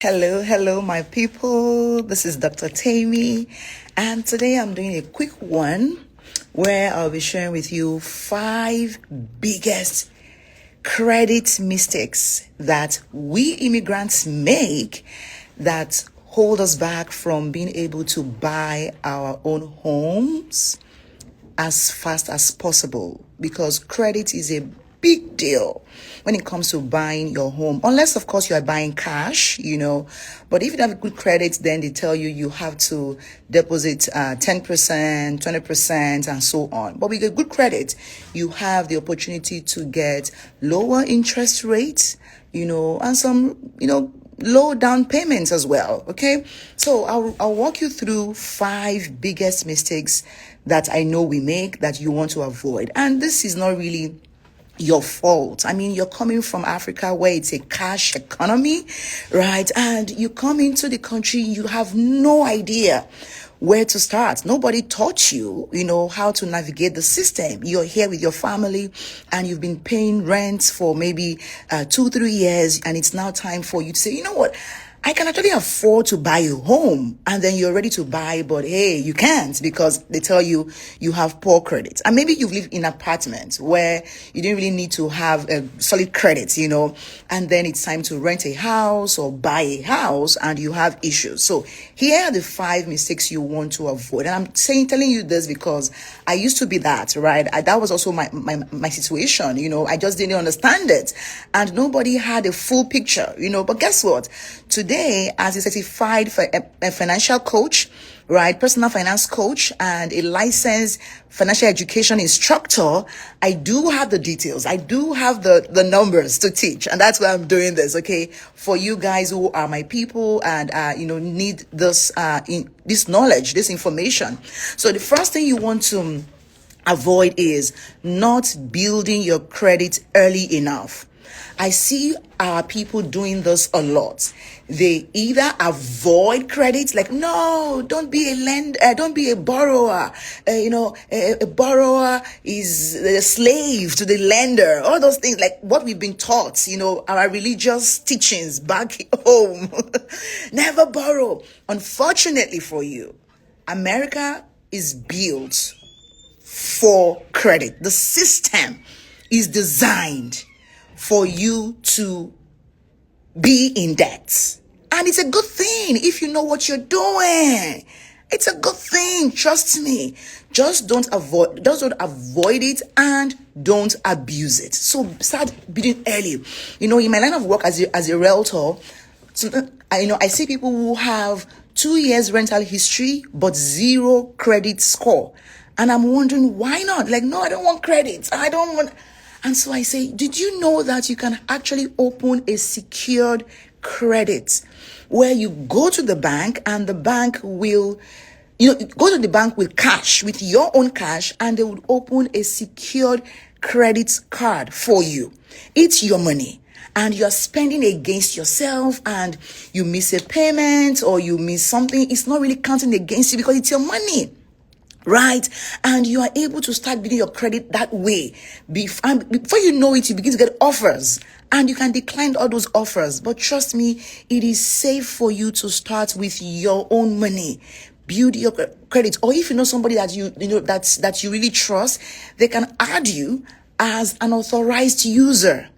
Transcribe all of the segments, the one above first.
Hello, my people. This is Dr. Tammy, and today I'm doing a quick one where I'll be sharing with you five biggest credit mistakes that we immigrants make that hold us back from being able to buy our own homes as fast as possible, because credit is a big deal when it comes to buying your home, unless of course you are buying cash, but if you have good credit, then they tell you have to deposit 10%, 20%, and so on. But with a good credit, you have the opportunity to get lower interest rates, and some low down payments as well. Okay, so I'll walk you through five biggest mistakes that I know we make that you want to avoid. And this is not really your fault. I mean, you're coming from Africa where it's a cash economy, right? And you come into the country, you have no idea where to start. Nobody taught you, how to navigate the system. You're here with your family and you've been paying rent for maybe 2-3 years, and it's now time for you to say, you know what? I can actually afford to buy a home, and then you're ready to buy, but hey, you can't because they tell you you have poor credit. And maybe you've lived in an apartment where you didn't really need to have a solid credit, and then it's time to rent a house or buy a house and you have issues. So here are the five mistakes you want to avoid. And I'm telling you this because I used to be that, right? That was also my situation, I just didn't understand it. And nobody had a full picture, but guess what? Today, as a certified financial coach, right, personal finance coach, and a licensed financial education instructor, I do have the details. I do have the numbers to teach, and that's why I'm doing this. Okay, for you guys who are my people and need this this knowledge, this information. So the first thing you want to avoid is not building your credit early enough. I see our people doing this a lot. They either avoid credit, like, no, don't be a lender, don't be a borrower. A borrower is a slave to the lender. All those things, like what we've been taught, our religious teachings back home. Never borrow. Unfortunately for you, America is built for credit. The system is designed for you to be in debt. And it's a good thing if you know what you're doing. It's a good thing, trust me. Just don't avoid it and don't abuse it. So start bidding early. In my line of work as a realtor, I see people who have 2 years rental history but zero credit score. And I'm wondering, why not? Like, no, I don't want credit. I don't want. And so I say, did you know that you can actually open a secured credit where you go to the bank and the bank will, go to the bank with cash, with your own cash, and they would open a secured credit card for you. It's your money. And you're spending against yourself, and you miss a payment or you miss something. It's not really counting against you because it's your money. Right? And you are able to start building your credit that way. Before you know it, you begin to get offers, and you can decline all those offers. But trust me, it is safe for you to start with your own money. Build your credit. Or if you know somebody that that you really trust, they can add you as an authorized user.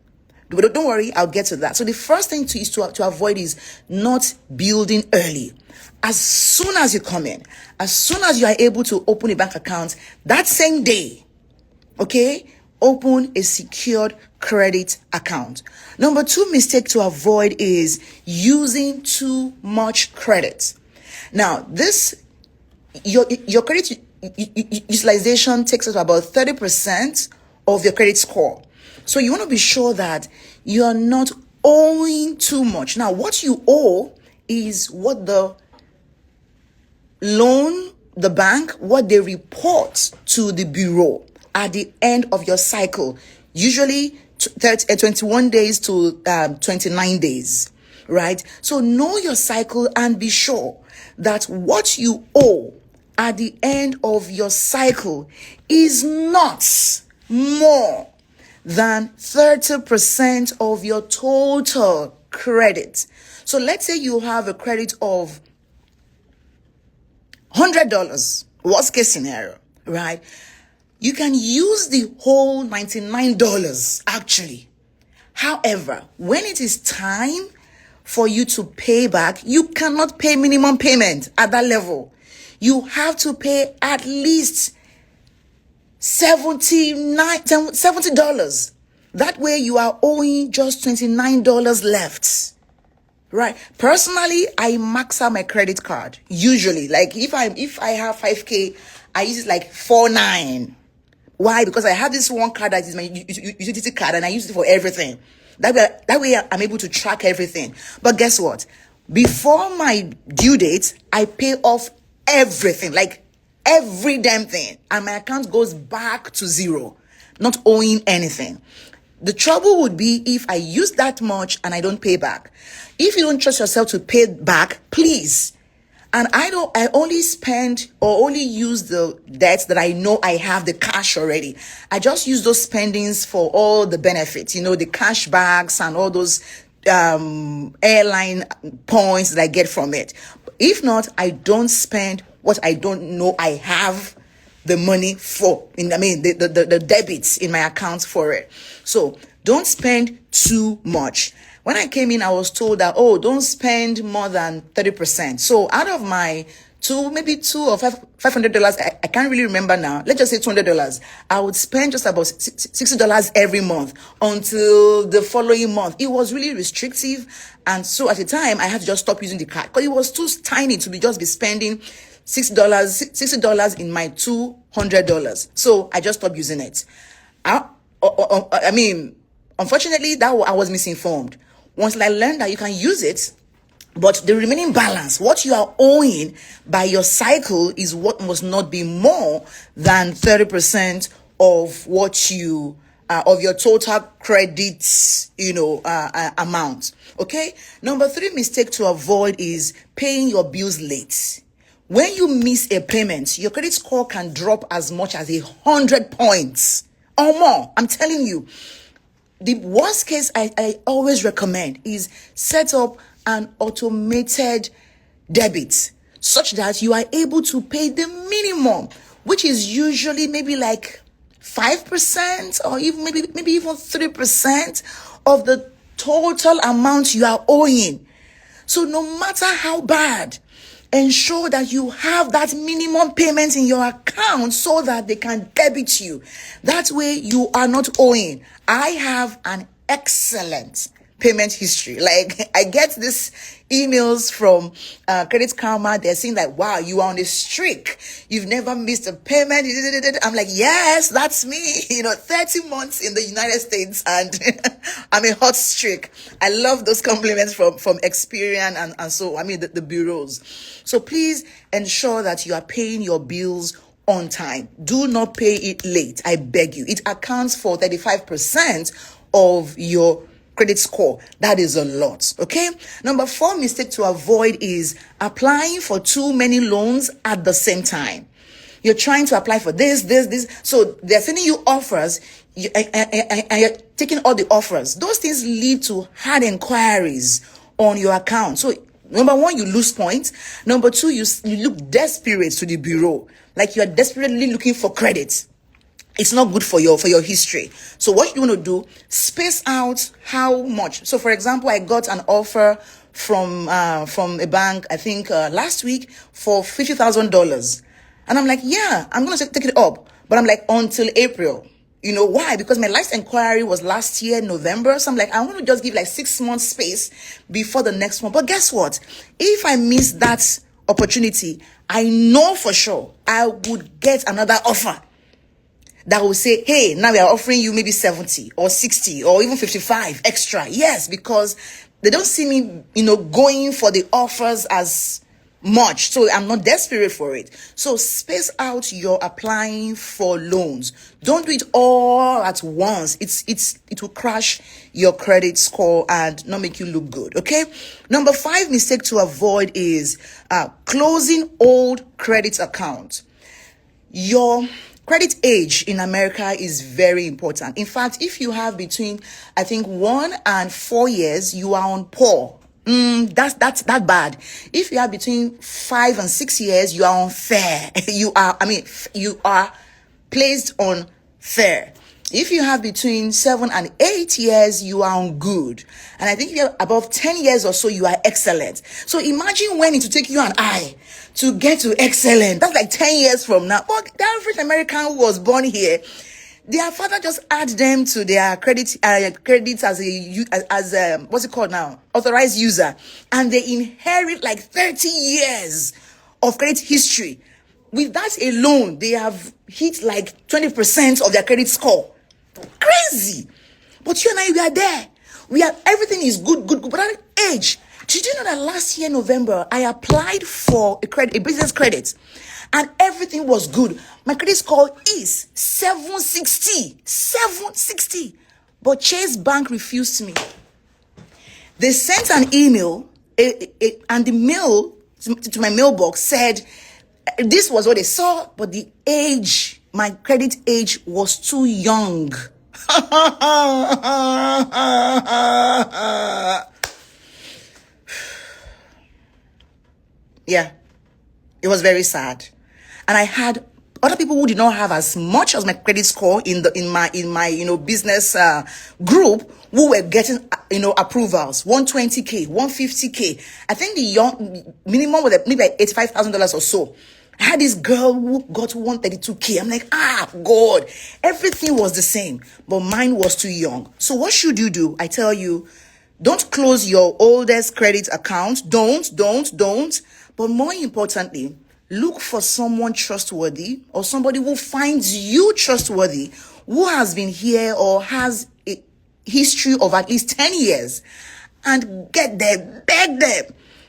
But don't worry, I'll get to that. So the first thing to avoid is not building early. As soon as you come in, as soon as you are able to open a bank account, that same day, okay, open a secured credit account. Number 2 mistake to avoid is using too much credit. Now, your credit utilization takes up about 30% of your credit score. So you want to be sure that you are not owing too much. Now, what you owe is what the bank, what they report to the bureau at the end of your cycle, usually 21 days to 29 days, right? So know your cycle and be sure that what you owe at the end of your cycle is not more than 30% of your total credit. So let's say you have a credit of $100, worst case scenario, right? You can use the whole $99 actually. However, when it is time for you to pay back, you cannot pay minimum payment at that level. You have to pay at least $70. That way you are owing just $29 left. Right. Personally, I max out my credit card. Usually, like if I have 5K, I use it like 4.9. Why? Because I have this one card that is my utility card and I use it for everything. That way I'm able to track everything. But guess what? Before my due date, I pay off everything, like every damn thing. And my account goes back to zero, not owing anything. The trouble would be if I use that much and I don't pay back. If you don't trust yourself to pay back, please. And I only spend or only use the debts that I know I have the cash already. I just use those spendings for all the benefits, the cash backs and all those airline points that I get from it. If not, I don't spend what I don't know I have the money for. The debits in my account for it. So don't spend too much. When I came in, I was told that, don't spend more than 30%. So out of my maybe $200 or $500, I can't really remember now. Let's just say $200. I would spend just about $60 every month until the following month. It was really restrictive. And so at the time, I had to just stop using the card because it was too tiny to be spending $60 in my $200. So I just stopped using it. Unfortunately, I was misinformed. Once I learned that you can use it, but the remaining balance, what you are owing by your cycle, is what must not be more than 30% of what you of your total credits, amount. Okay. Number 3 mistake to avoid is paying your bills late. When you miss a payment, your credit score can drop as much as 100 points or more. I'm telling you. The worst case I always recommend is set up an automated debit such that you are able to pay the minimum, which is usually maybe like 5% or even maybe even 3% of the total amount you are owing. So no matter how bad, ensure that you have that minimum payment in your account so that they can debit you. That way you are not owing. I have an excellent payment history. Like I get these emails from Credit Karma. They're saying like, wow, you are on a streak. You've never missed a payment. I'm like, yes, that's me. 30 months in the United States and I'm a hot streak. I love those compliments from Experian and so, the bureaus. So please ensure that you are paying your bills on time. Do not pay it late. I beg you. It accounts for 35% of your credit score. That is a lot. Okay. Number 4 mistake to avoid is applying for too many loans at the same time. You're trying to apply for this. So they're sending you offers and you're taking all the offers. Those things lead to hard inquiries on your account. So number 1, you lose points. Number 2, you look desperate to the bureau. Like you are desperately looking for credit. It's not good for your history. So what you want to do, space out how much. So for example, I got an offer from a bank, I think last week for $50,000. And I'm like, yeah, I'm going to take it up. But I'm like, until April. Why? Because my last inquiry was last year, November. So I'm like, I want to just give like 6 months space before the next one. But guess what? If I miss that opportunity, I know for sure I would get another offer that will say, hey, now we are offering you maybe 70 or 60 or even 55 extra. Yes, because they don't see me, going for the offers as much. So I'm not desperate for it. So space out your applying for loans. Don't do it all at once. It will crash your credit score and not make you look good. Okay. Number 5 mistake to avoid is closing old credit account. Your credit age in America is very important. In fact, if you have between, I think 1 and 4 years, you are on poor. That's that bad. If you are between 5 and 6 years, you are unfair. You are placed on fair. If you have between 7 and 8 years, you are on good. And I think if you're above 10 years or so, you are excellent. So imagine when it will take you and I to get to excellent. That's like 10 years from now. But the average American who was born here, their father just add them to their credits as what's it called now, authorized user, and they inherit like 30 years of credit history. With that alone, they have hit like 20% of their credit score. Crazy. But you and I, we are there. Everything is good. But at that age, did you know that last year November I applied for a business credit, and everything was good. My credit score is 760. 760. But Chase Bank refused me. They sent an email, and the mail to my mailbox said this was what they saw, but the age, my credit age, was too young. Yeah, it was very sad. And I had other people who did not have as much as my credit score in my business group, who were getting approvals, 120K, 150K. I think the young minimum was maybe like $85,000 or so. I had this girl who got 132K. I'm like, God, everything was the same, but mine was too young. So what should you do? I tell you, don't close your oldest credit account. Don't. But more importantly, look for someone trustworthy, or somebody who finds you trustworthy, who has been here or has a history of at least 10 years, and get them, beg them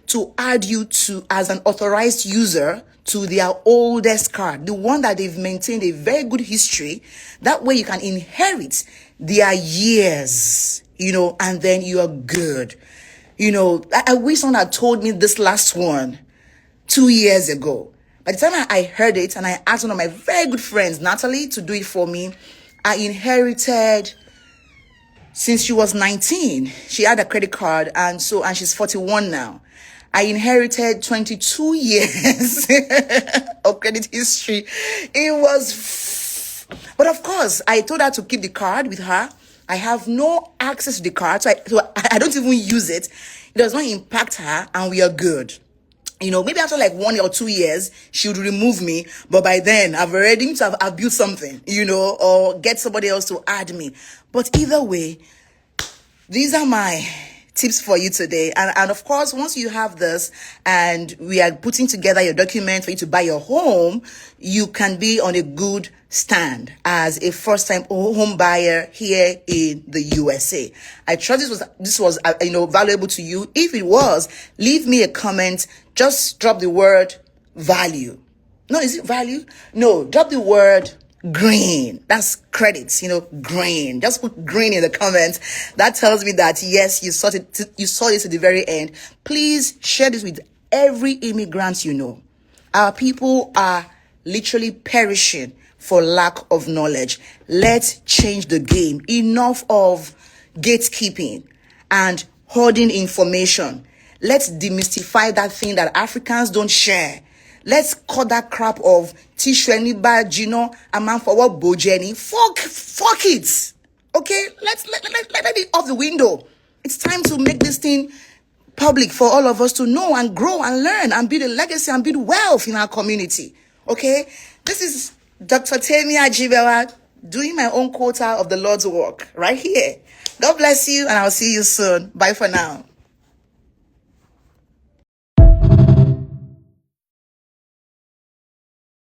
to add you to as an authorized user to their oldest card, the one that they've maintained a very good history. That way you can inherit their years, and then you are good. I wish someone had told me this last one 2 years ago. By the time I heard it, and I asked one of my very good friends, Natalie, to do it for me, I inherited, since she was 19, she had a credit card, and she's 41 now. I inherited 22 years of credit history. But of course, I told her to keep the card with her. I have no access to the card, so I don't even use it. It does not impact her, and we are good. Maybe after like 1 or 2 years, she would remove me. But by then, I've built something, or get somebody else to add me. But either way, these are my tips for you today. And of course, once you have this and we are putting together your document for you to buy your home, you can be on a good stand as a first-time home buyer here in the USA. I trust this was valuable to you. If it was, leave me a comment. Just drop the word value. No, is it value? No, drop the word green. That's credits, green. Just put green in the comments. That tells me that yes, you saw it to the very end. Please share this with every immigrant you know. Our people are literally perishing for lack of knowledge. Let's change the game. Enough of gatekeeping and hoarding information. Let's demystify that thing that Africans don't share. Let's cut that crap of Tishweniba, a man for what Bojeni. Fuck it. Okay? Let it off the window. It's time to make this thing public for all of us to know and grow and learn and build a legacy and build wealth in our community. Okay? This is Dr. Temia Jibewa doing my own quota of the Lord's work right here. God bless you, and I'll see you soon. Bye for now.